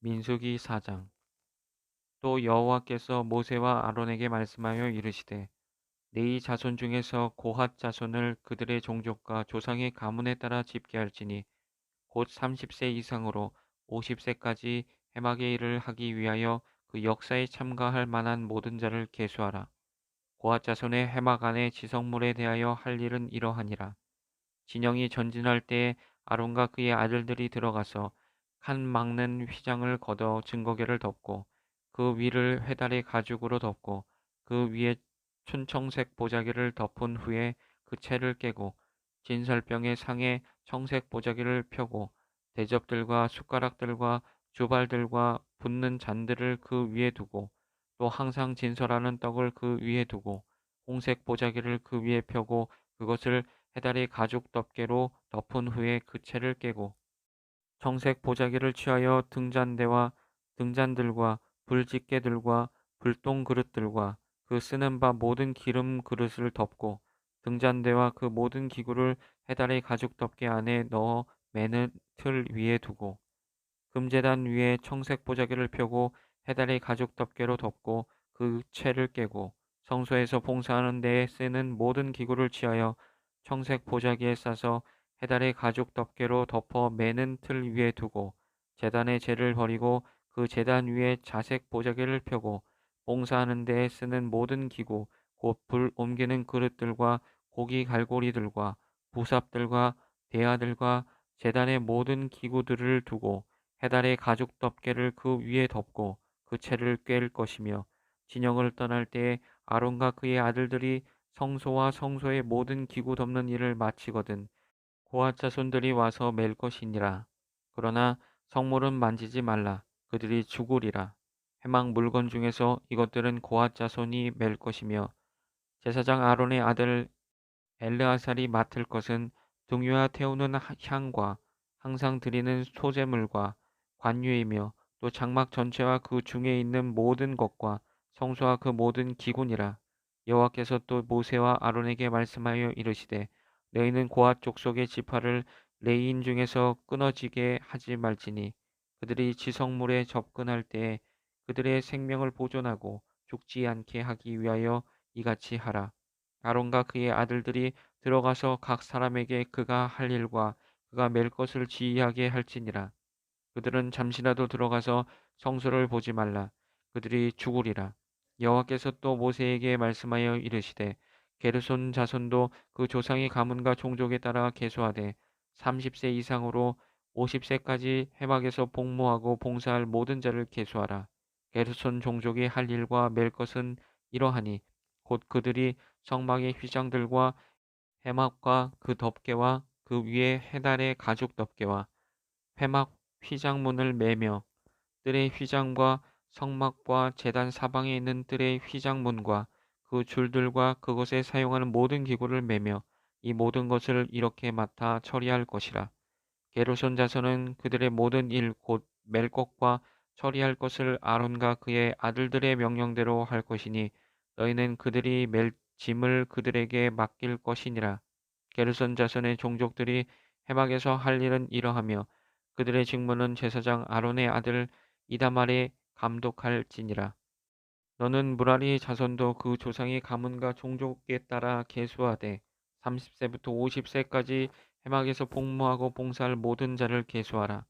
민수기 4장. 또 여호와께서 모세와 아론에게 말씀하여 이르시되 네 자손 중에서 고핫 자손을 그들의 종족과 조상의 가문에 따라 집계 할지니 곧 30세 이상으로 50세까지 해막의 일을 하기 위하여 그 역사에 참가할 만한 모든 자를 계수하라. 고핫 자손의 해막 안의 지성물에 대하여 할 일은 이러하니라. 진영이 전진할 때에 아론과 그의 아들들이 들어가서 칸 막는 휘장을 걷어 증거계를 덮고 그 위를 회달의 가죽으로 덮고 그 위에 춘청색 보자기를 덮은 후에 그 채를 깨고 진설병의 상에 청색 보자기를 펴고 대접들과 숟가락들과 주발들과 붓는 잔들을 그 위에 두고 또 항상 진설하는 떡을 그 위에 두고 홍색 보자기를 그 위에 펴고 그것을 해달의 가죽 덮개로 덮은 후에 그 채를 깨고 청색 보자기를 취하여 등잔대와 등잔들과 불집게들과 불똥 그릇들과 그 쓰는 바 모든 기름 그릇을 덮고 등잔대와 그 모든 기구를 해달의 가죽 덮개 안에 넣어 매는 틀 위에 두고 금제단 위에 청색 보자기를 펴고 해달의 가죽 덮개로 덮고 그 채를 깨고 성소에서 봉사하는 데에 쓰는 모든 기구를 취하여 청색 보자기에 싸서 해달의 가죽 덮개로 덮어 매는 틀 위에 두고 제단의 재를 버리고 그 제단 위에 자색 보자기를 펴고 봉사하는 데에 쓰는 모든 기구 곧 불 옮기는 그릇들과 고기 갈고리들과 부삽들과 대야들과 제단의 모든 기구들을 두고 해달의 가죽 덮개를 그 위에 덮고 그 채를 꿰을 것이며 진영을 떠날 때에 아론과 그의 아들들이 성소와 성소의 모든 기구 덮는 일을 마치거든 고아 자손들이 와서 맬 것이니라. 그러나 성물은 만지지 말라. 그들이 죽으리라. 회막 물건 중에서 이것들은 고아 자손이 맬 것이며 제사장 아론의 아들 엘르아살이 맡을 것은 등유와 태우는 향과 항상 드리는 소제물과 관유이며 또 장막 전체와 그 중에 있는 모든 것과 성소와 그 모든 기구니라. 여호와께서 또 모세와 아론에게 말씀하여 이르시되 너희는 고앗 족속의 지파를 레이인 중에서 끊어지게 하지 말지니 그들이 지성물에 접근할 때에 그들의 생명을 보존하고 죽지 않게 하기 위하여 이같이 하라. 아론과 그의 아들들이 들어가서 각 사람에게 그가 할 일과 그가 맬 것을 지휘하게 할지니라. 그들은 잠시라도 들어가서 성소를 보지 말라. 그들이 죽으리라. 여호와께서 또 모세에게 말씀하여 이르시되 게르손 자손도 그 조상의 가문과 종족에 따라 계수하되 30세 이상으로 50세까지 해막에서 복무하고 봉사할 모든 자를 계수하라. 게르손 종족이 할 일과 맬 것은 이러하니 곧 그들이 성막의 휘장들과 해막과 그 덮개와 그 위에 해달의 가죽 덮개와 회막 휘장문을 매며 뜰의 휘장과 성막과 제단 사방에 있는 뜰의 휘장문과 그 줄들과 그것에 사용하는 모든 기구를 매며 이 모든 것을 이렇게 맡아 처리할 것이라. 게르손 자손은 그들의 모든 일 곧 맬 것과 처리할 것을 아론과 그의 아들들의 명령대로 할 것이니 너희는 그들이 맬 짐을 그들에게 맡길 것이니라. 게르손 자손의 종족들이 해막에서 할 일은 이러하며 그들의 직무는 제사장 아론의 아들 이다말의 감독할지니라. 너는 무라리 자손도 그 조상의 가문과 종족에 따라 계수하되 30세부터 50세까지 해막에서 복무하고 봉사할 모든 자를 계수하라.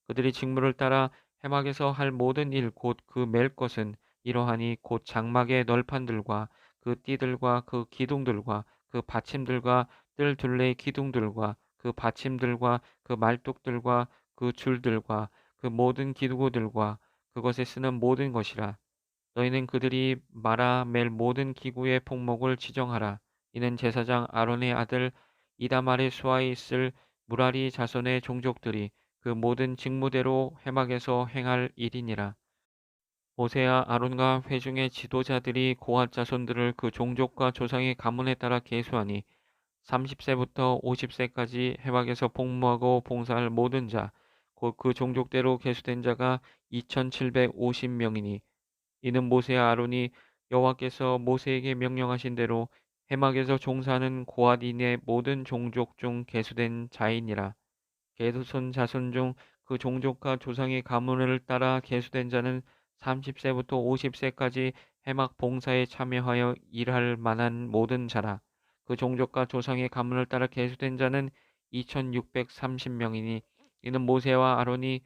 그들이 직무를 따라 해막에서 할 모든 일 곧 그 맬 것은 이러하니 곧 장막의 널판들과 그 띠들과 그 기둥들과 그 받침들과 뜰 둘레의 기둥들과 그 받침들과 그 말뚝들과 그 줄들과 그 모든 기구들과 그것에 쓰는 모든 것이라. 너희는 그들이 말아 맬 모든 기구의 품목을 지정하라. 이는 제사장 아론의 아들 이다말의 수하에 있을 무라리 자손의 종족들이 그 모든 직무대로 회막에서 행할 일이니라. 모세와 아론과 회중의 지도자들이 고핫 자손들을 그 종족과 조상의 가문에 따라 계수하니 30세부터 50세까지 해막에서 복무하고 봉사할 모든 자, 곧 그 종족대로 계수된 자가 2750명이니 이는 모세와 아론이 여호와께서 모세에게 명령하신 대로 해막에서 종사하는 고핫인의 모든 종족 중 계수된 자이니라. 게드손 자손 중 그 종족과 조상의 가문을 따라 계수된 자는 30세부터 50세까지 해막 봉사에 참여하여 일할 만한 모든 자라. 그 종족과 조상의 가문을 따라 계수된 자는 2630명이니 이는 모세와 아론이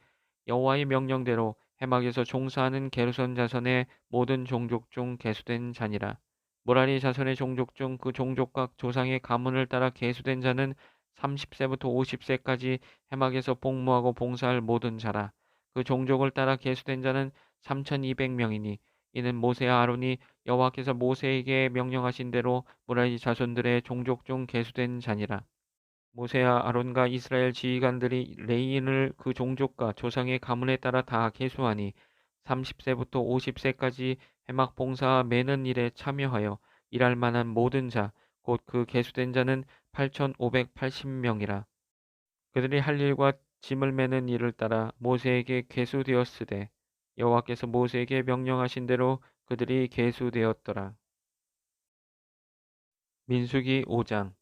여호와의 명령대로 해막에서 종사하는 게르손 자손의 모든 종족 중 계수된 자니라. 무라리 자손의 종족 중 그 종족과 조상의 가문을 따라 계수된 자는 30세부터 50세까지 해막에서 복무하고 봉사할 모든 자라. 그 종족을 따라 계수된 자는 3200명이니 이는 모세와 아론이 여호와께서 모세에게 명령하신 대로 무라리 자손들의 종족 중 계수된 자니라. 모세와 아론과 이스라엘 지휘관들이 레위인을 그 종족과 조상의 가문에 따라 다 계수하니 30세부터 50세까지 해막 봉사와 매는 일에 참여하여 일할 만한 모든 자, 곧 그 계수된 자는 8580명이라. 그들이 할 일과 짐을 매는 일을 따라 모세에게 계수되었으되 여호와께서 모세에게 명령하신 대로 그들이 계수되었더라. 민수기 5장.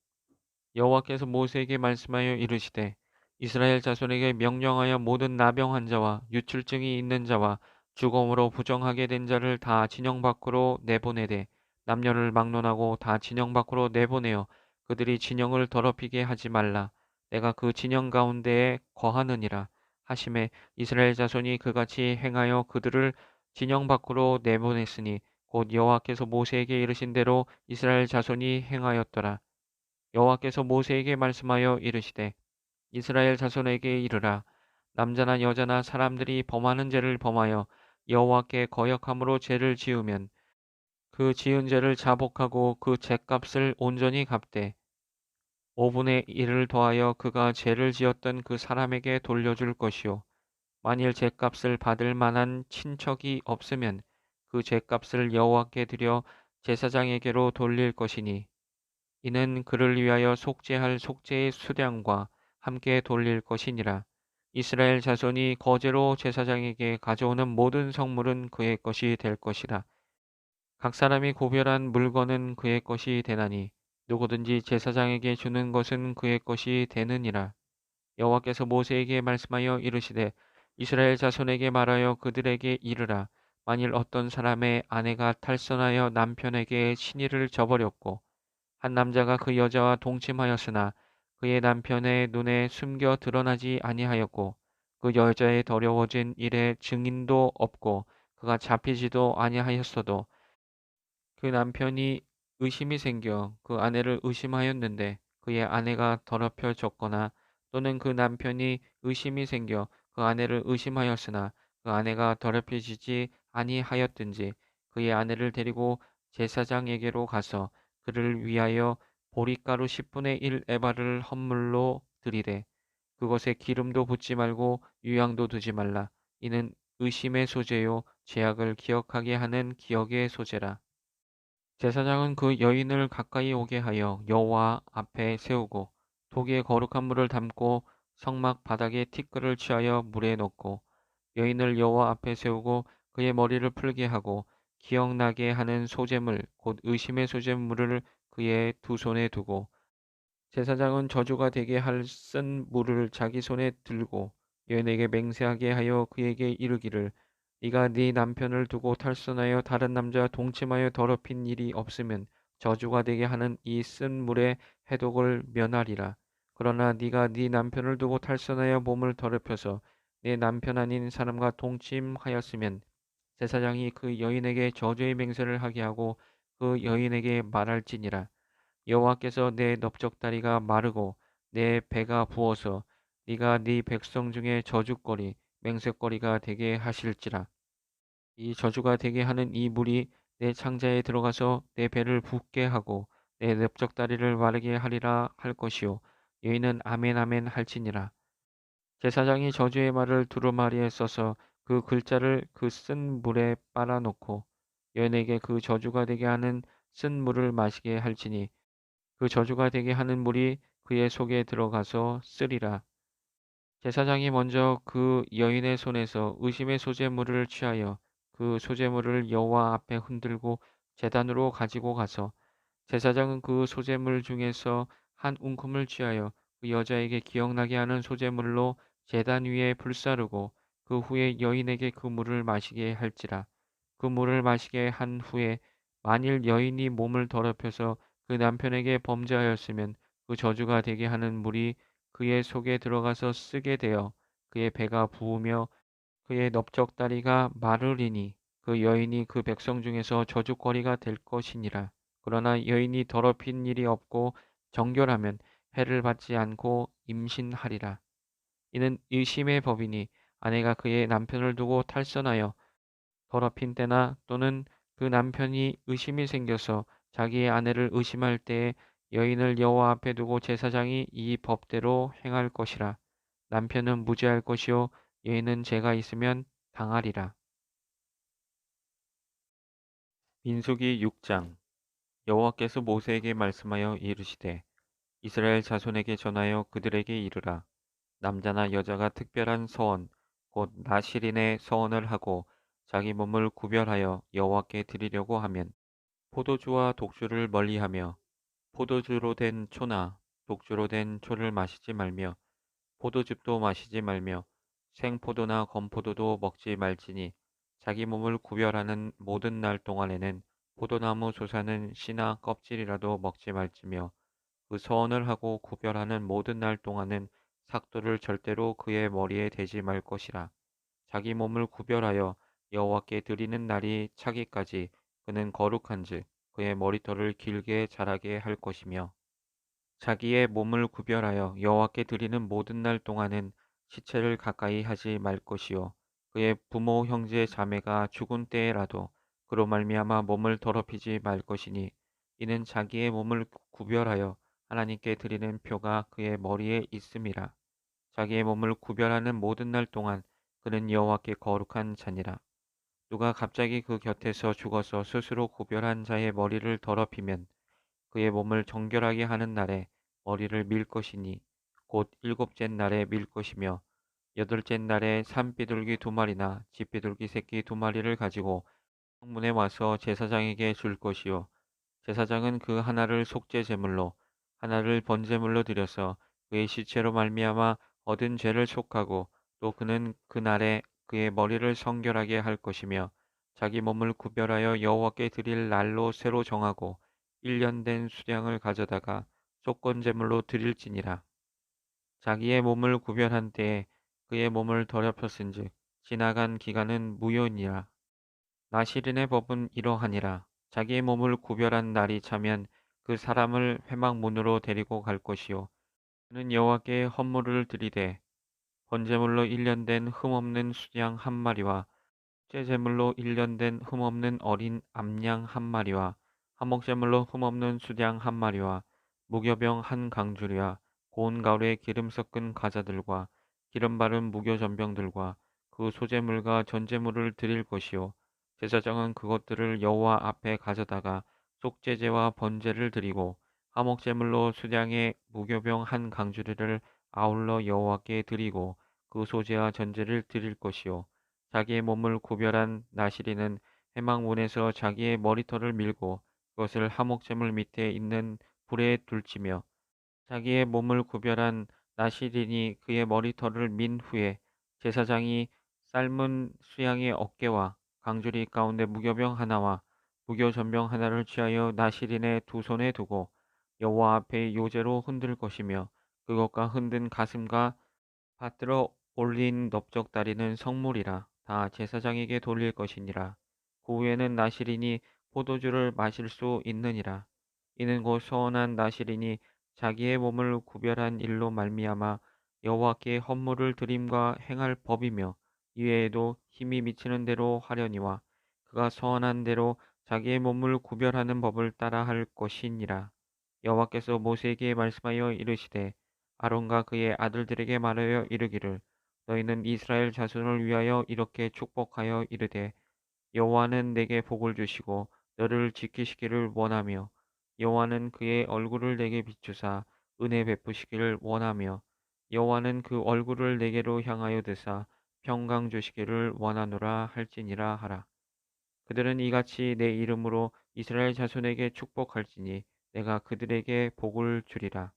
여호와께서 모세에게 말씀하여 이르시되 이스라엘 자손에게 명령하여 모든 나병 환자와 유출증이 있는 자와 죽음으로 부정하게 된 자를 다 진영 밖으로 내보내되 남녀를 막론하고 다 진영 밖으로 내보내어 그들이 진영을 더럽히게 하지 말라. 내가 그 진영 가운데에 거하느니라 하심에 이스라엘 자손이 그같이 행하여 그들을 진영 밖으로 내보냈으니 곧 여호와께서 모세에게 이르신 대로 이스라엘 자손이 행하였더라. 여호와께서 모세에게 말씀하여 이르시되 이스라엘 자손에게 이르라. 남자나 여자나 사람들이 범하는 죄를 범하여 여호와께 거역함으로 죄를 지으면 그 지은 죄를 자복하고 그 죄값을 온전히 갚되 5분의 1을 더하여 그가 죄를 지었던 그 사람에게 돌려줄 것이요. 만일 죄값을 받을 만한 친척이 없으면 그 죄값을 여호와께 드려 제사장에게로 돌릴 것이니 이는 그를 위하여 속죄할 속죄의 수량과 함께 돌릴 것이니라. 이스라엘 자손이 거제로 제사장에게 가져오는 모든 성물은 그의 것이 될 것이라. 각 사람이 구별한 물건은 그의 것이 되나니 누구든지 제사장에게 주는 것은 그의 것이 되느니라. 여호와께서 모세에게 말씀하여 이르시되 이스라엘 자손에게 말하여 그들에게 이르라. 만일 어떤 사람의 아내가 탈선하여 남편에게 친의를 저버렸고 한 남자가 그 여자와 동침하였으나 그의 남편의 눈에 숨겨 드러나지 아니하였고 그 여자의 더러워진 일에 증인도 없고 그가 잡히지도 아니하였어도 그 남편이 의심이 생겨 그 아내를 의심하였는데 그의 아내가 더럽혀졌거나 또는 그 남편이 의심이 생겨 그 아내를 의심하였으나 그 아내가 더럽혀지지 아니하였든지 그의 아내를 데리고 제사장에게로 가서 그를 위하여 보리가루 10분의 1 에바를 헌물로 드리되 그것에 기름도 붓지 말고 유향도 두지 말라. 이는 의심의 소재요 죄악을 기억하게 하는 기억의 소재라. 제사장은 그 여인을 가까이 오게 하여 여호와 앞에 세우고 독에 거룩한 물을 담고 성막 바닥에 티끌을 취하여 물에 넣고 여인을 여호와 앞에 세우고 그의 머리를 풀게 하고 기억나게 하는 소재물 곧 의심의 소재물을 그의 두 손에 두고 제사장은 저주가 되게 할 쓴 물을 자기 손에 들고 여인에게 맹세하게 하여 그에게 이르기를 네가 네 남편을 두고 탈선하여 다른 남자와 동침하여 더럽힌 일이 없으면 저주가 되게 하는 이 쓴 물의 해독을 면하리라. 그러나 네가 네 남편을 두고 탈선하여 몸을 더럽혀서 내 남편 아닌 사람과 동침하였으면 제사장이 그 여인에게 저주의 맹세를 하게 하고 그 여인에게 말할지니라. 여호와께서 내 넓적다리가 마르고 내 배가 부어서 네가 네 백성 중에 저주거리 맹세거리가 되게 하실지라. 이 저주가 되게 하는 이 물이 내 창자에 들어가서 내 배를 붓게 하고 내 넓적다리를 마르게 하리라 할 것이요 여인은 아멘 아멘 할지니라. 제사장이 저주의 말을 두루마리에 써서 그 글자를 그 쓴 물에 빨아놓고 여인에게 그 저주가 되게 하는 쓴 물을 마시게 할지니 그 저주가 되게 하는 물이 그의 속에 들어가서 쓰리라. 제사장이 먼저 그 여인의 손에서 의심의 소재물을 취하여 그 소재물을 여호와 앞에 흔들고 제단으로 가지고 가서 제사장은 그 소재물 중에서 한 움큼을 취하여 그 여자에게 기억나게 하는 소재물로 제단 위에 불사르고 그 후에 여인에게 그 물을 마시게 할지라. 그 물을 마시게 한 후에 만일 여인이 몸을 더럽혀서 그 남편에게 범죄하였으면 그 저주가 되게 하는 물이 그의 속에 들어가서 쓰게 되어 그의 배가 부으며 그의 넓적다리가 마르리니 그 여인이 그 백성 중에서 저주거리가 될 것이니라. 그러나 여인이 더럽힌 일이 없고 정결하면 해를 받지 않고 임신하리라. 이는 의심의 법이니 아내가 그의 남편을 두고 탈선하여 더럽힌 때나 또는 그 남편이 의심이 생겨서 자기의 아내를 의심할 때에 여인을 여호와 앞에 두고 제사장이 이 법대로 행할 것이라. 남편은 무죄할 것이요 여인은 죄가 있으면 당하리라. 민수기 6장. 여호와께서 모세에게 말씀하여 이르시되 이스라엘 자손에게 전하여 그들에게 이르라. 남자나 여자가 특별한 서원 곧 나실인의 서원을 하고 자기 몸을 구별하여 여호와께 드리려고 하면 포도주와 독주를 멀리하며 포도주로 된 초나 독주로 된 초를 마시지 말며 포도즙도 마시지 말며 생포도나 건포도도 먹지 말지니 자기 몸을 구별하는 모든 날 동안에는 포도나무 솟아는 씨나 껍질이라도 먹지 말지며 그 서원을 하고 구별하는 모든 날 동안은 삭도를 절대로 그의 머리에 대지 말 것이라. 자기 몸을 구별하여 여호와께 드리는 날이 차기까지 그는 거룩한즉 그의 머리털을 길게 자라게 할 것이며 자기의 몸을 구별하여 여호와께 드리는 모든 날 동안은 시체를 가까이 하지 말 것이요 그의 부모 형제 자매가 죽은 때에라도 그로 말미암아 몸을 더럽히지 말 것이니 이는 자기의 몸을 구별하여 하나님께 드리는 표가 그의 머리에 있음이라. 자기의 몸을 구별하는 모든 날 동안 그는 여호와께 거룩한 자니라. 누가 갑자기 그 곁에서 죽어서 스스로 구별한 자의 머리를 더럽히면 그의 몸을 정결하게 하는 날에 머리를 밀 것이니 곧 일곱째 날에 밀 것이며 여덟째 날에 산비둘기 두 마리나 집비둘기 새끼 두 마리를 가지고 성문에 와서 제사장에게 줄 것이요 제사장은 그 하나를 속죄 제물로 하나를 번제물로 드려서 그의 시체로 말미암아 얻은 죄를 속하고 또 그는 그 날에 그의 머리를 성결하게 할 것이며 자기 몸을 구별하여 여호와께 드릴 날로 새로 정하고 1년 된 수량을 가져다가 속건 제물로 드릴지니라. 자기의 몸을 구별한 때에 그의 몸을 더럽혔은즉 지나간 기간은 무효니라. 나시린의 법은 이러하니라. 자기의 몸을 구별한 날이 차면 그 사람을 회막문으로 데리고 갈 것이요 그는 여호와께 헌물을 드리되 번제물로 1년 된 흠없는 수양 한 마리와 제제물로 1년 된 흠없는 어린 암양 한 마리와 화목제물로 흠없는 수양 한 마리와 무교병 한 강주리와 고운 가루에 기름 섞은 가자들과 기름 바른 무교 전병들과 그 소제물과 전제물을 드릴 것이요 제사장은 그것들을 여호와 앞에 가져다가 속죄제와 번제를 드리고 화목제물로 수량의 무교병 한 강주리를 아울러 여호와께 드리고 그 소제와 전제를 드릴 것이요 자기의 몸을 구별한 나시리는 회막문에서 자기의 머리털을 밀고 그것을 화목제물 밑에 있는 불에 둘지며 자기의 몸을 구별한 나시린이 그의 머리털을 민 후에 제사장이 삶은 수양의 어깨와 강주리 가운데 무교병 하나와 무교전병 하나를 취하여 나시린의 두 손에 두고 여호와 앞에 요제로 흔들 것이며 그것과 흔든 가슴과 받들어 올린 넓적다리는 성물이라 다 제사장에게 돌릴 것이니라. 그 후에는 나시린이 포도주를 마실 수 있느니라. 이는 곧 서원한 나시린이 자기의 몸을 구별한 일로 말미암아 여호와께 헌물을 드림과 행할 법이며 이외에도 힘이 미치는 대로 하려니와 그가 서원한 대로 자기의 몸을 구별하는 법을 따라 할 것이니라. 여호와께서 모세에게 말씀하여 이르시되 아론과 그의 아들들에게 말하여 이르기를 너희는 이스라엘 자손을 위하여 이렇게 축복하여 이르되 여호와는 내게 복을 주시고 너를 지키시기를 원하며 여호와는 그의 얼굴을 내게 비추사 은혜 베푸시기를 원하며 여호와는 그 얼굴을 내게로 향하여 드사 평강 주시기를 원하노라 할지니라 하라. 그들은 이같이 내 이름으로 이스라엘 자손에게 축복할지니 내가 그들에게 복을 주리라.